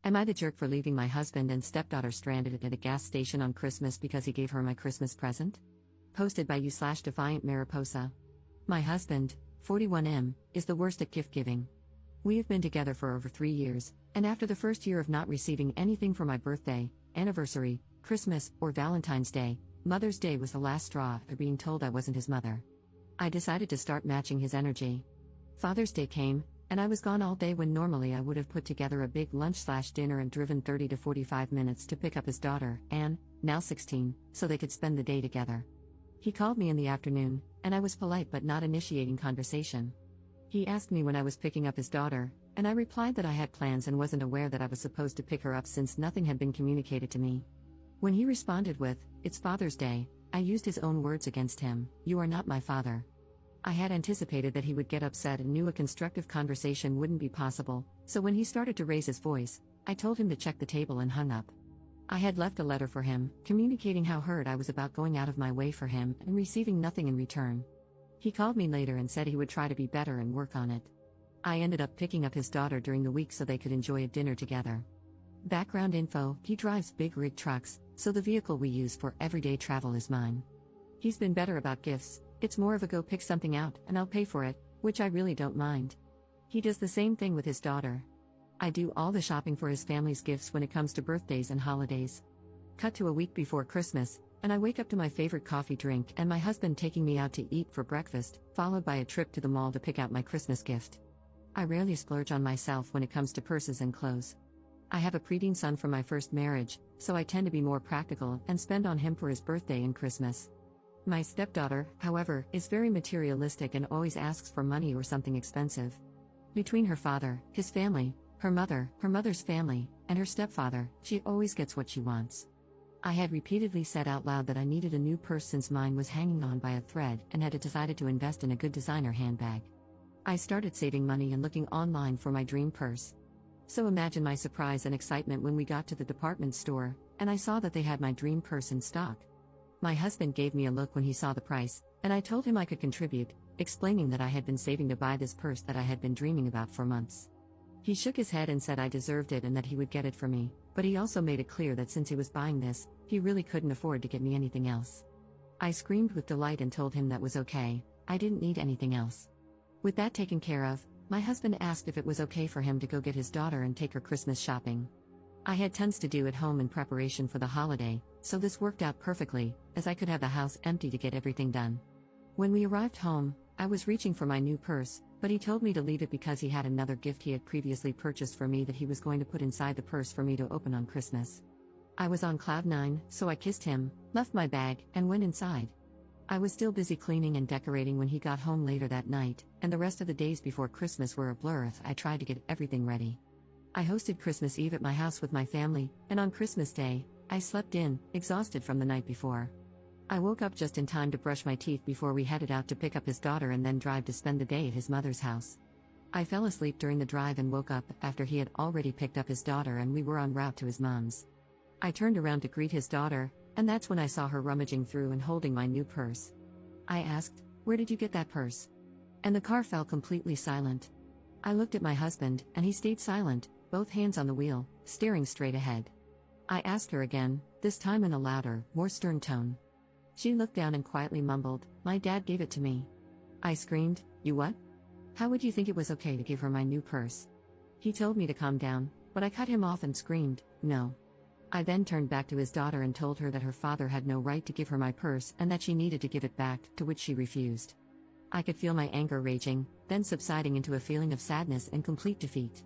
Am I the jerk for leaving my husband and stepdaughter stranded at a gas station on Christmas because he gave her my Christmas present? Posted by you/Defiant Mariposa. My husband, 41M, is the worst at gift giving. We have been together for over 3 years, and after the first year of not receiving anything for my birthday, anniversary, Christmas, or Valentine's Day, Mother's Day was the last straw after being told I wasn't his mother. I decided to start matching his energy. Father's Day came, and I was gone all day when normally I would have put together a big lunch/dinner and driven 30 to 45 minutes to pick up his daughter, Anne, now 16, so they could spend the day together. He called me in the afternoon, and I was polite but not initiating conversation. He asked me when I was picking up his daughter, and I replied that I had plans and wasn't aware that I was supposed to pick her up since nothing had been communicated to me. When he responded with, "It's Father's Day," I used his own words against him, "You are not my father." I had anticipated that he would get upset and knew a constructive conversation wouldn't be possible, so when he started to raise his voice, I told him to check the table and hung up. I had left a letter for him, communicating how hurt I was about going out of my way for him and receiving nothing in return. He called me later and said he would try to be better and work on it. I ended up picking up his daughter during the week so they could enjoy a dinner together. Background info: he drives big rig trucks, so the vehicle we use for everyday travel is mine. He's been better about gifts. It's more of a go pick something out and I'll pay for it, which I really don't mind. He does the same thing with his daughter. I do all the shopping for his family's gifts when it comes to birthdays and holidays. Cut to a week before Christmas, and I wake up to my favorite coffee drink and my husband taking me out to eat for breakfast, followed by a trip to the mall to pick out my Christmas gift. I rarely splurge on myself when it comes to purses and clothes. I have a preteen son from my first marriage, so I tend to be more practical and spend on him for his birthday and Christmas. My stepdaughter, however, is very materialistic and always asks for money or something expensive. Between her father, his family, her mother's family, and her stepfather, she always gets what she wants. I had repeatedly said out loud that I needed a new purse since mine was hanging on by a thread and had decided to invest in a good designer handbag. I started saving money and looking online for my dream purse. So imagine my surprise and excitement when we got to the department store, and I saw that they had my dream purse in stock. My husband gave me a look when he saw the price, and I told him I could contribute, explaining that I had been saving to buy this purse that I had been dreaming about for months. He shook his head and said I deserved it and that he would get it for me, but he also made it clear that since he was buying this, he really couldn't afford to get me anything else. I screamed with delight and told him that was okay, I didn't need anything else. With that taken care of, my husband asked if it was okay for him to go get his daughter and take her Christmas shopping. I had tons to do at home in preparation for the holiday, so this worked out perfectly, as I could have the house empty to get everything done. When we arrived home, I was reaching for my new purse, but he told me to leave it because he had another gift he had previously purchased for me that he was going to put inside the purse for me to open on Christmas. I was on cloud 9, so I kissed him, left my bag, and went inside. I was still busy cleaning and decorating when he got home later that night, and the rest of the days before Christmas were a blur as I tried to get everything ready. I hosted Christmas Eve at my house with my family, and on Christmas Day, I slept in, exhausted from the night before. I woke up just in time to brush my teeth before we headed out to pick up his daughter and then drive to spend the day at his mother's house. I fell asleep during the drive and woke up after he had already picked up his daughter and we were en route to his mom's. I turned around to greet his daughter, and that's when I saw her rummaging through and holding my new purse. I asked, "Where did you get that purse?" And the car fell completely silent. I looked at my husband, and he stayed silent, both hands on the wheel, staring straight ahead. I asked her again, this time in a louder, more stern tone. She looked down and quietly mumbled, "My dad gave it to me." I screamed, "You what? How would you think it was okay to give her my new purse?" He told me to calm down, but I cut him off and screamed, "No." I then turned back to his daughter and told her that her father had no right to give her my purse and that she needed to give it back, to which she refused. I could feel my anger raging, then subsiding into a feeling of sadness and complete defeat.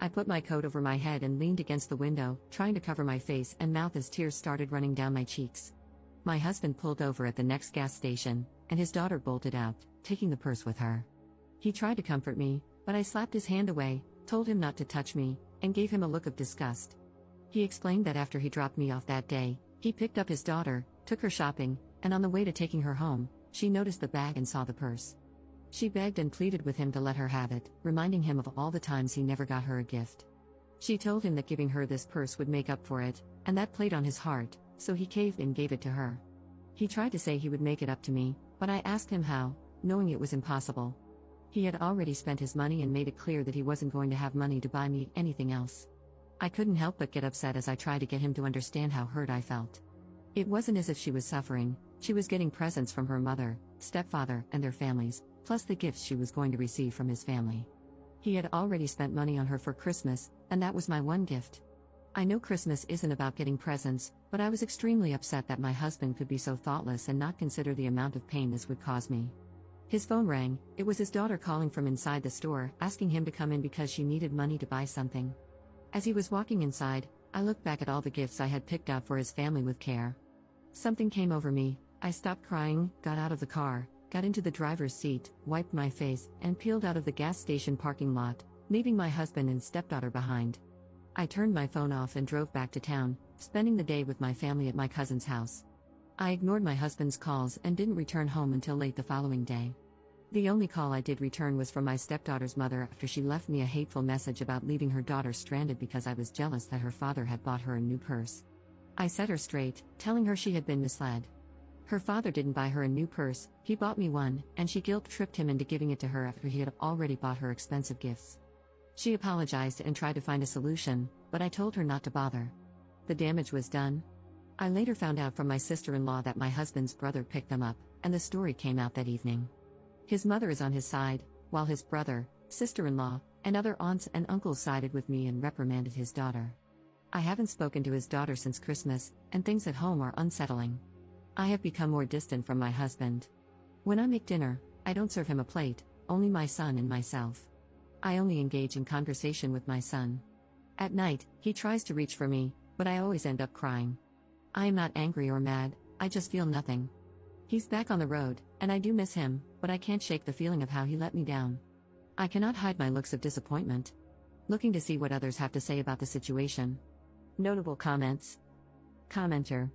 I put my coat over my head and leaned against the window, trying to cover my face and mouth as tears started running down my cheeks. My husband pulled over at the next gas station, and his daughter bolted out, taking the purse with her. He tried to comfort me, but I slapped his hand away, told him not to touch me, and gave him a look of disgust. He explained that after he dropped me off that day, he picked up his daughter, took her shopping, and on the way to taking her home, she noticed the bag and saw the purse. She begged and pleaded with him to let her have it, reminding him of all the times he never got her a gift. She told him that giving her this purse would make up for it, and that played on his heart, so he caved and gave it to her. He tried to say he would make it up to me, but I asked him how, knowing it was impossible. He had already spent his money and made it clear that he wasn't going to have money to buy me anything else. I couldn't help but get upset as I tried to get him to understand how hurt I felt. It wasn't as if she was suffering, she was getting presents from her mother, stepfather, and their families, plus the gifts she was going to receive from his family. He had already spent money on her for Christmas, and that was my one gift. I know Christmas isn't about getting presents, but I was extremely upset that my husband could be so thoughtless and not consider the amount of pain this would cause me. His phone rang. It was his daughter calling from inside the store, asking him to come in because she needed money to buy something. As he was walking inside, I looked back at all the gifts I had picked out for his family with care. Something came over me. I stopped crying, got out of the car, got into the driver's seat, wiped my face, and peeled out of the gas station parking lot, leaving my husband and stepdaughter behind. I turned my phone off and drove back to town, spending the day with my family at my cousin's house. I ignored my husband's calls and didn't return home until late the following day. The only call I did return was from my stepdaughter's mother after she left me a hateful message about leaving her daughter stranded because I was jealous that her father had bought her a new purse. I set her straight, telling her she had been misled. Her father didn't buy her a new purse, he bought me one, and she guilt-tripped him into giving it to her after he had already bought her expensive gifts. She apologized and tried to find a solution, but I told her not to bother. The damage was done. I later found out from my sister-in-law that my husband's brother picked them up, and the story came out that evening. His mother is on his side, while his brother, sister-in-law, and other aunts and uncles sided with me and reprimanded his daughter. I haven't spoken to his daughter since Christmas, and things at home are unsettling. I have become more distant from my husband. When I make dinner, I don't serve him a plate, only my son and myself. I only engage in conversation with my son. At night, he tries to reach for me, but I always end up crying. I am not angry or mad, I just feel nothing. He's back on the road, and I do miss him, but I can't shake the feeling of how he let me down. I cannot hide my looks of disappointment. Looking to see what others have to say about the situation. Notable comments. Commenter.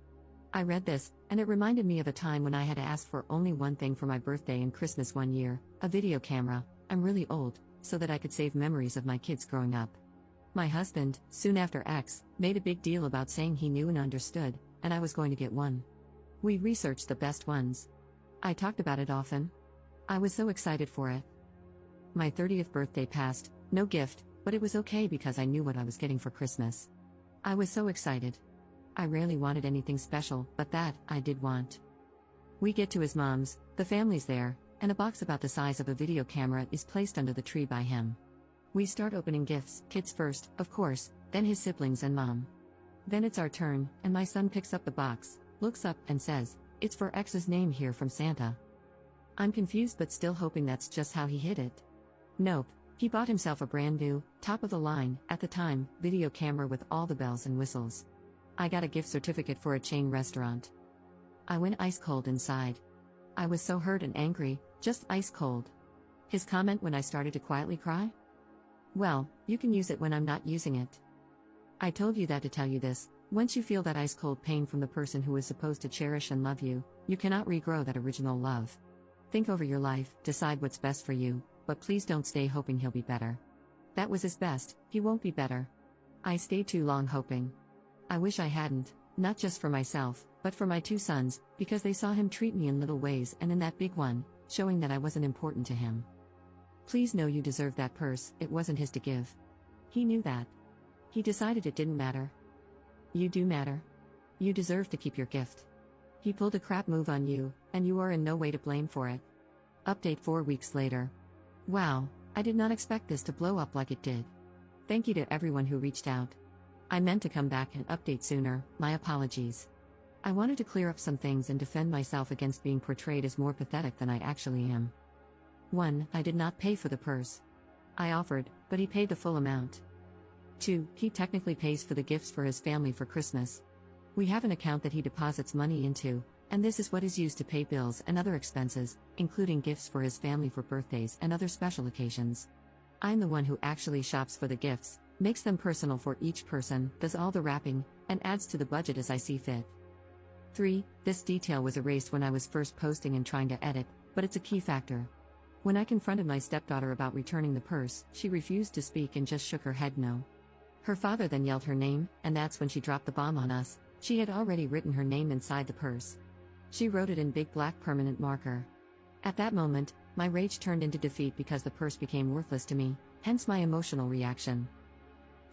I read this, and it reminded me of a time when I had asked for only one thing for my birthday and Christmas one year, a video camera. I'm really old, so that I could save memories of my kids growing up. My husband, soon after X, made a big deal about saying he knew and understood, and I was going to get one. We researched the best ones. I talked about it often. I was so excited for it. My 30th birthday passed, no gift, but it was okay because I knew what I was getting for Christmas. I was so excited. I rarely wanted anything special, but that, I did want. We get to his mom's, the family's there, and a box about the size of a video camera is placed under the tree by him. We start opening gifts, kids first, of course, then his siblings and mom. Then it's our turn, and my son picks up the box, looks up, and says, "It's for X's name here from Santa." I'm confused but still hoping that's just how he hid it. Nope, he bought himself a brand new, top of the line, at the time, video camera with all the bells and whistles. I got a gift certificate for a chain restaurant. I went ice cold inside. I was so hurt and angry, just ice cold. His comment when I started to quietly cry? Well, you can use it when I'm not using it. I told you that to tell you this: once you feel that ice cold pain from the person who is supposed to cherish and love you, you cannot regrow that original love. Think over your life, decide what's best for you, but please don't stay hoping he'll be better. That was his best, he won't be better. I stayed too long hoping. I wish I hadn't, not just for myself, but for my two sons, because they saw him treat me in little ways and in that big one, showing that I wasn't important to him. Please know you deserve that purse, it wasn't his to give. He knew that. He decided it didn't matter. You do matter. You deserve to keep your gift. He pulled a crap move on you, and you are in no way to blame for it. Update 4 weeks later. Wow, I did not expect this to blow up like it did. Thank you to everyone who reached out. I meant to come back and update sooner, my apologies. I wanted to clear up some things and defend myself against being portrayed as more pathetic than I actually am. 1. I did not pay for the purse. I offered, but he paid the full amount. 2. He technically pays for the gifts for his family for Christmas. We have an account that he deposits money into, and this is what is used to pay bills and other expenses, including gifts for his family for birthdays and other special occasions. I'm the one who actually shops for the gifts, makes them personal for each person, does all the wrapping, and adds to the budget as I see fit. 3. This detail was erased when I was first posting and trying to edit, but it's a key factor. When I confronted my stepdaughter about returning the purse, she refused to speak and just shook her head no. Her father then yelled her name, and that's when she dropped the bomb on us. She had already written her name inside the purse. She wrote it in big black permanent marker. At that moment, my rage turned into defeat because the purse became worthless to me, hence my emotional reaction.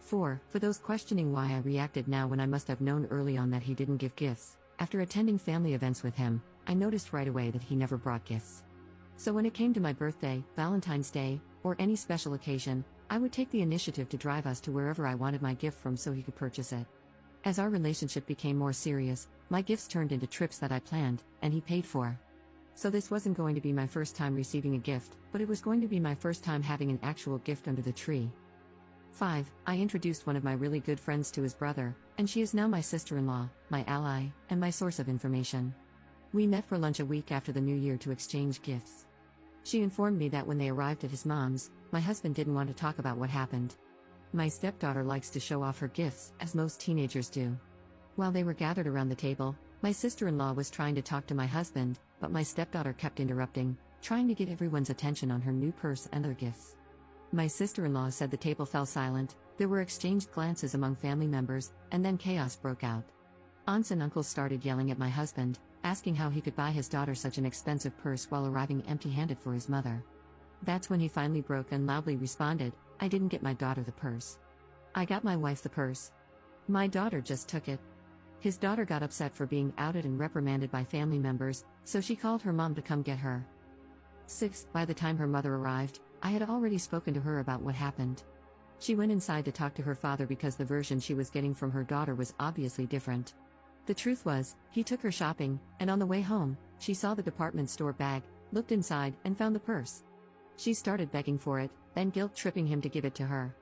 4. For those questioning why I reacted now when I must have known early on that he didn't give gifts, after attending family events with him, I noticed right away that he never brought gifts. So when it came to my birthday, Valentine's Day, or any special occasion, I would take the initiative to drive us to wherever I wanted my gift from so he could purchase it. As our relationship became more serious, my gifts turned into trips that I planned, and he paid for. So this wasn't going to be my first time receiving a gift, but it was going to be my first time having an actual gift under the tree. 5. I introduced one of my really good friends to his brother, and she is now my sister-in-law, my ally, and my source of information. We met for lunch a week after the new year to exchange gifts. She informed me that when they arrived at his mom's, my husband didn't want to talk about what happened. My stepdaughter likes to show off her gifts, as most teenagers do. While they were gathered around the table, my sister-in-law was trying to talk to my husband, but my stepdaughter kept interrupting, trying to get everyone's attention on her new purse and their gifts. My sister-in-law said the table fell silent, there were exchanged glances among family members, and then chaos broke out. Aunts and uncles started yelling at my husband, asking how he could buy his daughter such an expensive purse while arriving empty-handed for his mother. That's when he finally broke and loudly responded, "I didn't get my daughter the purse. I got my wife the purse. My daughter just took it." His daughter got upset for being outed and reprimanded by family members, so she called her mom to come get her. 6. By the time her mother arrived, I had already spoken to her about what happened. She went inside to talk to her father because the version she was getting from her daughter was obviously different. The truth was, he took her shopping, and on the way home, she saw the department store bag, looked inside, and found the purse. She started begging for it, then guilt-tripping him to give it to her.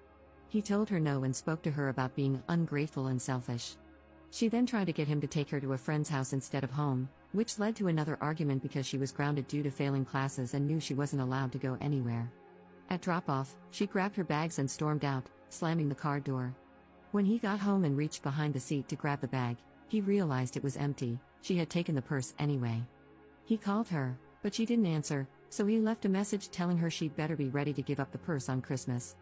He told her no and spoke to her about being ungrateful and selfish. She then tried to get him to take her to a friend's house instead of home, which led to another argument because she was grounded due to failing classes and knew she wasn't allowed to go anywhere. At drop-off, she grabbed her bags and stormed out, slamming the car door. When he got home and reached behind the seat to grab the bag, he realized it was empty. She had taken the purse anyway. He called her, but she didn't answer, so he left a message telling her she'd better be ready to give up the purse on Christmas.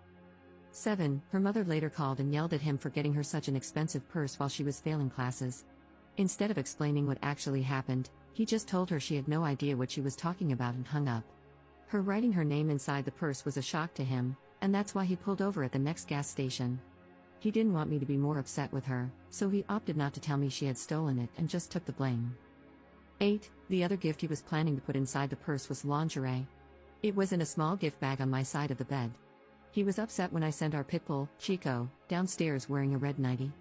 7. Her mother later called and yelled at him for getting her such an expensive purse while she was failing classes. Instead of explaining what actually happened, he just told her she had no idea what she was talking about and hung up. Her writing her name inside the purse was a shock to him, and that's why he pulled over at the next gas station. He didn't want me to be more upset with her, so he opted not to tell me she had stolen it and just took the blame. 8. The other gift he was planning to put inside the purse was lingerie. It was in a small gift bag on my side of the bed. He was upset when I sent our pit bull, Chico, downstairs wearing a red nightie.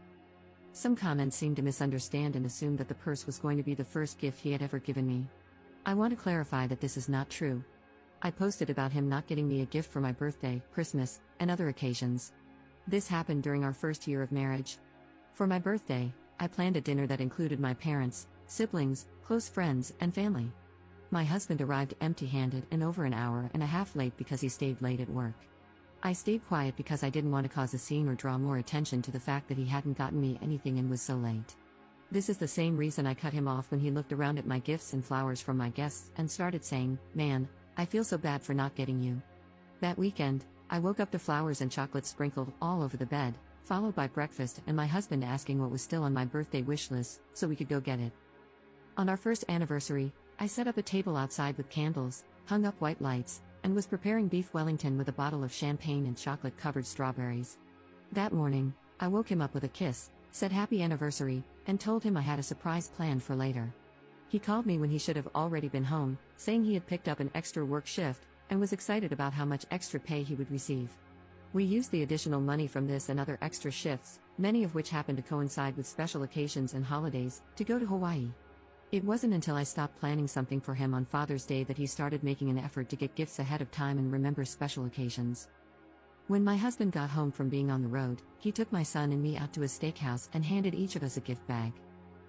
Some comments seemed to misunderstand and assume that the purse was going to be the first gift he had ever given me. I want to clarify that this is not true. I posted about him not getting me a gift for my birthday, Christmas, and other occasions. This happened during our first year of marriage. For my birthday, I planned a dinner that included my parents, siblings, close friends, and family. My husband arrived empty-handed and over an hour and a half late because he stayed late at work. I stayed quiet because I didn't want to cause a scene or draw more attention to the fact that he hadn't gotten me anything and was so late. This is the same reason I cut him off when he looked around at my gifts and flowers from my guests and started saying, "Man, I feel so bad for not getting you." That weekend, I woke up to flowers and chocolate sprinkled all over the bed, followed by breakfast and my husband asking what was still on my birthday wish list, so we could go get it. On our first anniversary, I set up a table outside with candles, hung up white lights, and was preparing beef Wellington with a bottle of champagne and chocolate-covered strawberries. That morning, I woke him up with a kiss, said happy anniversary, and told him I had a surprise planned for later. He called me when he should have already been home, saying he had picked up an extra work shift, and was excited about how much extra pay he would receive. We used the additional money from this and other extra shifts, many of which happened to coincide with special occasions and holidays, to go to Hawaii. It wasn't until I stopped planning something for him on Father's Day that he started making an effort to get gifts ahead of time and remember special occasions. When my husband got home from being on the road, he took my son and me out to a steakhouse and handed each of us a gift bag.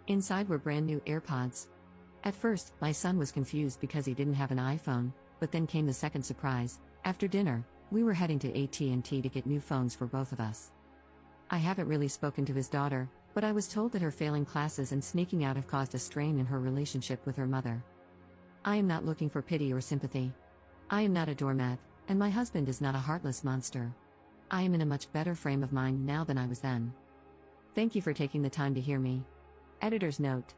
Inside were brand new AirPods. At first, my son was confused because he didn't have an iPhone, but then came the second surprise. After dinner, we were heading to AT&T to get new phones for both of us. I haven't really spoken to his daughter, but I was told that her failing classes and sneaking out have caused a strain in her relationship with her mother. I am not looking for pity or sympathy. I am not a doormat, and my husband is not a heartless monster. I am in a much better frame of mind now than I was then. Thank you for taking the time to hear me. Editor's note.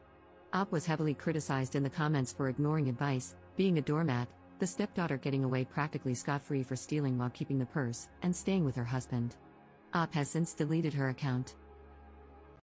Op was heavily criticized in the comments for ignoring advice, being a doormat, the stepdaughter getting away practically scot-free for stealing while keeping the purse, and staying with her husband. AITAH has since deleted her account.